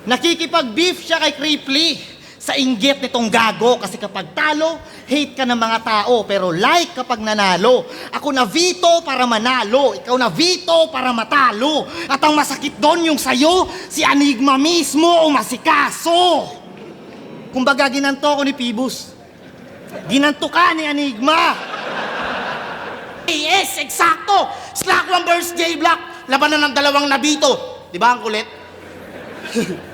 Nakikipag-beef siya kay Cripply sa inggit nitong gago kasi kapag talo, hate ka ng mga tao pero like kapag nanalo. Ako na veto para manalo, ikaw na veto para matalo. At ang masakit doon yung sayo, si Enigma mismo o masikaso. Kumbaga ginanto ko ni Phoebus. Ginanto ka ni Enigma. Yes, eksakto! Slack 1 versus J-Block. Labanan ng dalawang nabito. Di ba ang kulit?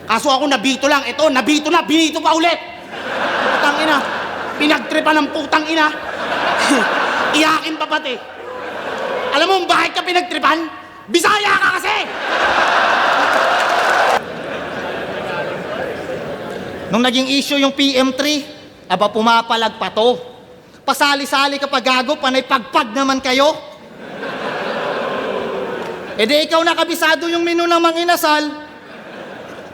Kaso ako nabito lang. Ito, nabito na, binito pa ulit. Putang ina. Pinagtripa ng putang ina. Iyakin pa pati. Alam mo bakit ka pinagtripan? Bisaya ka kasi! Nung naging issue yung PM3, aba pumapalag pa to. Pasali-sali kapag gago, panay pagpag naman kayo. E di ikaw nakabisado yung menu ng mga inasal.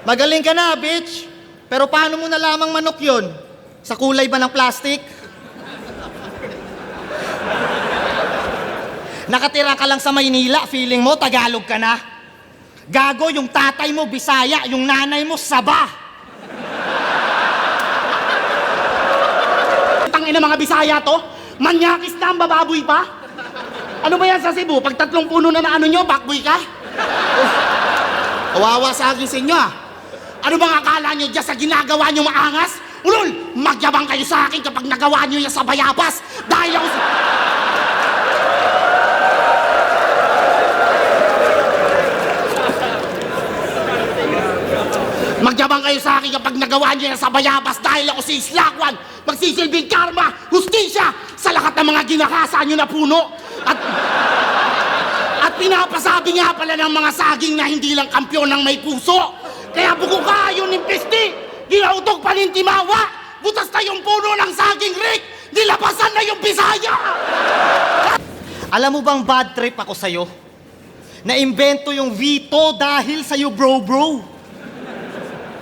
Magaling ka na, bitch. Pero paano mo nalamang manok yun? Sa kulay ba ng plastic? Nakatira ka lang sa Maynila, feeling mo Tagalog ka na. Gago, yung tatay mo Bisaya, yung nanay mo Sabah. Tangina mga Bisaya to? Manyakis na ang bababoy pa? Ano ba yan sa Cebu? Pag 3 puno na ano nyo, backboy ka? Kawawa sa akin sa inyo ah. Ano bang akala nyo dyan sa ginagawa nyo maangas? Ulol, magyabang kayo sa akin kapag nagawa nyo yan sa Bayabas. Dahil ako sa... Magyabang kayo sa akin kapag nagawa nyo yan sa Bayabas dahil ako si Islakwan. Magsisilbing karma, hustisya sa lahat ng mga ginakasa nyo na puno. At pinapasabi nga pala ng mga saging na hindi lang kampyon ng may puso. Kaya buko kayo ng pesti, ginautok pa ng Timawa. Butas na yung puno ng saging, Rick. Nilabasan na yung Bisaya. Alam mo bang bad trip ako sa'yo? Naimbento yung veto dahil sa'yo, bro.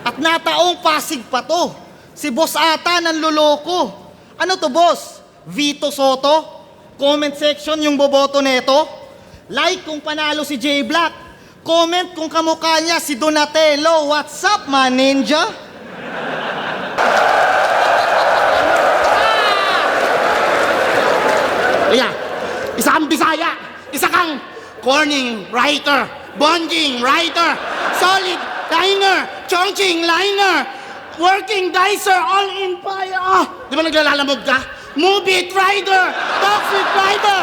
At nataong Pasig pa to. Si boss ata nanloloko. Ano to, boss? Vito Soto? Comment section yung boboto neto? Like kung panalo si J-Block. Comment kung kamukha niya si Donatello. What's up, man ninja? Kaya, isa kang Bisaya, isa kang corning writer, bonding writer, solid liner, chongching liner, working dicer, all in fire. Di ba naglalalamog ka? Move it rider, toxic rider,